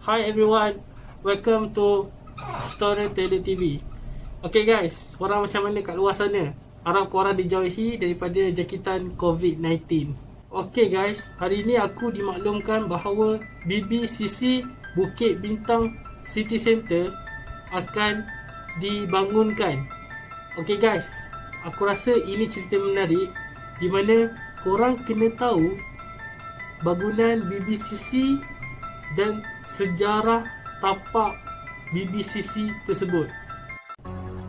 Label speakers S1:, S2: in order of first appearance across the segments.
S1: Hi everyone, welcome to Storyteller TV. Okay guys, korang macam mana kat luar sana? Harap korang dijauhi daripada jangkitan COVID-19. Okay guys, hari ni aku dimaklumkan bahawa BBCC Bukit Bintang City Centre akan dibangunkan. Okay guys, aku rasa ini cerita menarik di mana korang kena tahu bangunan BBCC dan sejarah tapak BBCC tersebut.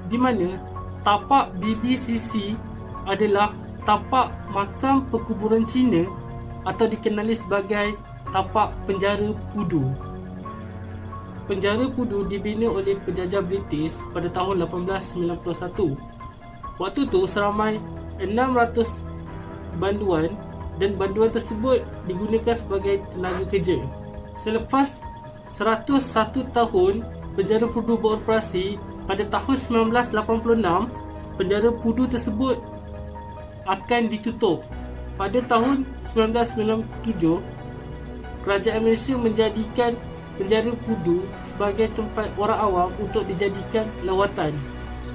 S1: Di mana tapak BBCC adalah tapak makam perkuburan Cina atau dikenali sebagai tapak penjara Pudu. Penjara Pudu dibina oleh penjajah British pada tahun 1891. Waktu tu seramai 600 banduan dan banduan tersebut digunakan sebagai tenaga kerja. Selepas 101 tahun penjara Pudu beroperasi, pada tahun 1986 penjara Pudu tersebut akan ditutup. Pada tahun 1997 kerajaan Malaysia menjadikan penjara Pudu sebagai tempat orang awam untuk dijadikan lawatan.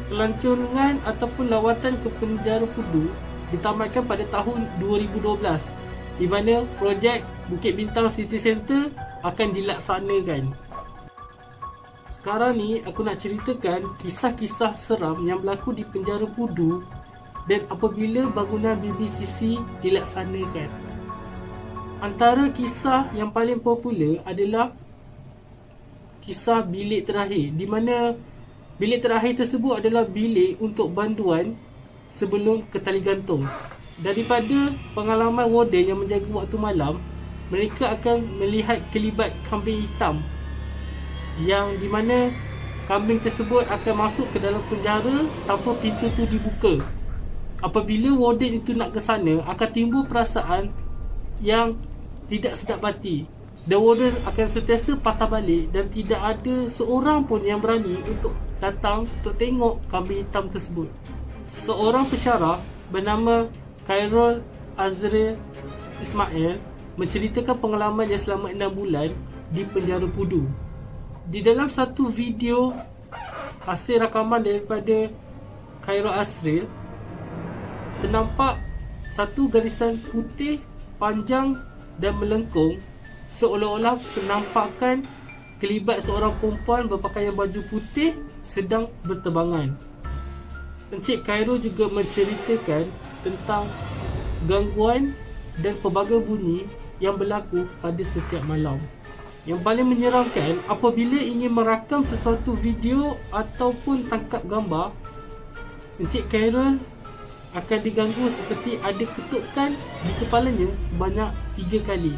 S1: Pelancongan ataupun lawatan ke penjara Pudu ditamatkan pada tahun 2012 di mana projek Bukit Bintang City Centre akan dilaksanakan. Sekarang ni aku nak ceritakan kisah-kisah seram yang berlaku di penjara Pudu dan apabila bangunan BBCC dilaksanakan. Antara kisah yang paling popular adalah kisah bilik terakhir, di mana bilik terakhir tersebut adalah bilik untuk banduan sebelum ke tali gantung. Daripada pengalaman warden yang menjaga waktu malam, mereka akan melihat kelibat kambing hitam yang di mana kambing tersebut akan masuk ke dalam penjara tanpa pintu tu dibuka. Apabila warden itu nak ke sana, akan timbul perasaan yang tidak sedap hati. Dan warden akan sentiasa patah balik dan tidak ada seorang pun yang berani untuk datang untuk tengok kambing hitam tersebut. Seorang pensyarah bernama Khairul Azril Ismail menceritakan pengalamannya selama 6 bulan di penjara Pudu. Di dalam satu video hasil rakaman daripada Khairul Azril, ternampak satu garisan putih panjang dan melengkung, seolah-olah penampakan kelibat seorang perempuan berpakaian baju putih sedang berterbangan. Encik Khairul juga menceritakan tentang gangguan dan pelbagai bunyi yang berlaku pada setiap malam. Yang paling menyeramkan, apabila ingin merakam sesuatu video ataupun tangkap gambar, Encik Khairul akan diganggu seperti ada ketukan di kepalanya sebanyak 3 kali.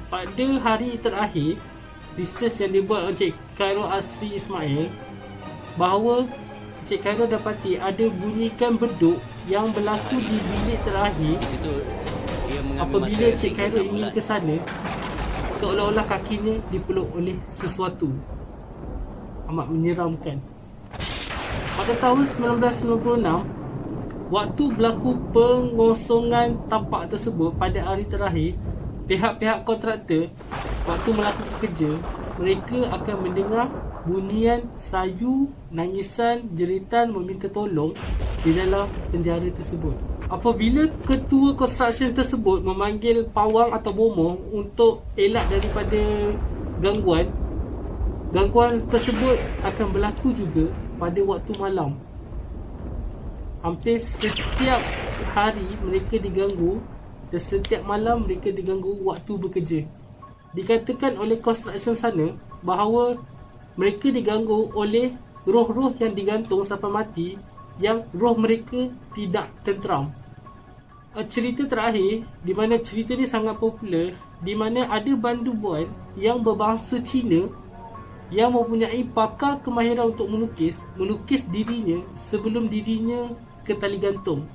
S1: Pada hari terakhir, research yang dibuat oleh Encik Khairul Azril Ismail bahawa Encik Khairul dapati ada bunyikan beduk yang berlaku di bilik terakhir. Apabila Encik Khairul ingin ke sana, seolah-olah kakinya dipeluk oleh sesuatu. Amat menyeramkan. Pada tahun 1996, waktu berlaku pengosongan tapak tersebut pada hari terakhir, pihak-pihak kontraktor waktu melakukan kerja, mereka akan mendengar bunyian sayu, nangisan, jeritan meminta tolong di dalam penjara tersebut. Apabila ketua construction tersebut memanggil pawang atau bomong untuk elak daripada gangguan tersebut akan berlaku juga pada waktu malam. Hampir setiap hari mereka diganggu dan setiap malam mereka diganggu waktu bekerja. Dikatakan oleh construction sana bahawa mereka diganggu oleh roh-roh yang digantung sampai mati, yang roh mereka tidak tenteram. Cerita terakhir, di mana cerita ni sangat popular, di mana ada banduan yang berbangsa Cina yang mempunyai pakar kemahiran untuk melukis dirinya sebelum dirinya ke tali gantung.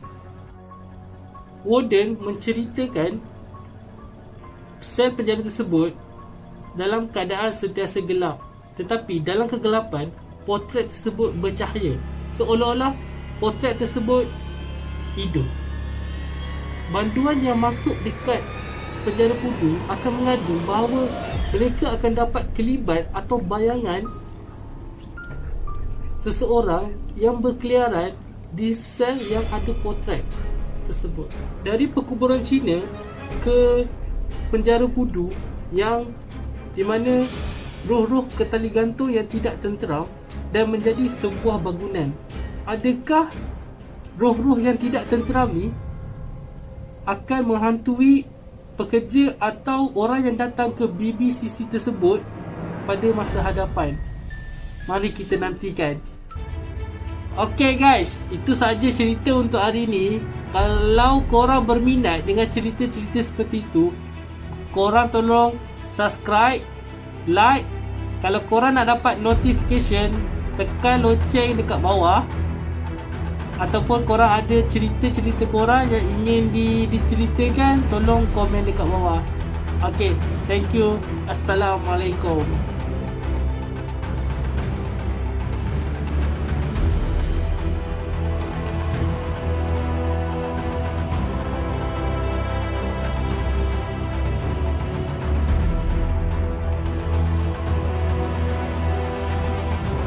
S1: Warden menceritakan sel penjara tersebut dalam keadaan sentiasa gelap, tetapi dalam kegelapan potret tersebut bercahaya, seolah-olah potret tersebut hidup. Banduan yang masuk dekat penjara Pudu akan mengadu bahawa mereka akan dapat kelibat atau bayangan seseorang yang berkeliaran di sel yang ada potret tersebut. Dari perkuburan Cina ke penjara Pudu yang di mana roh-roh ketali gantung yang tidak tenteram dan menjadi sebuah bangunan. Adakah roh-roh yang tidak tenteram ni akan menghantui pekerja atau orang yang datang ke BBCC tersebut pada masa hadapan? Mari kita nantikan. Okay guys, itu sahaja cerita untuk hari ni. Kalau korang berminat dengan cerita-cerita seperti itu, korang tolong subscribe, like. Kalau korang nak dapat notification, tekan loceng dekat bawah. Ataupun korang ada cerita-cerita korang yang ingin diceritakan, tolong komen dekat bawah. Okay, thank you. Assalamualaikum.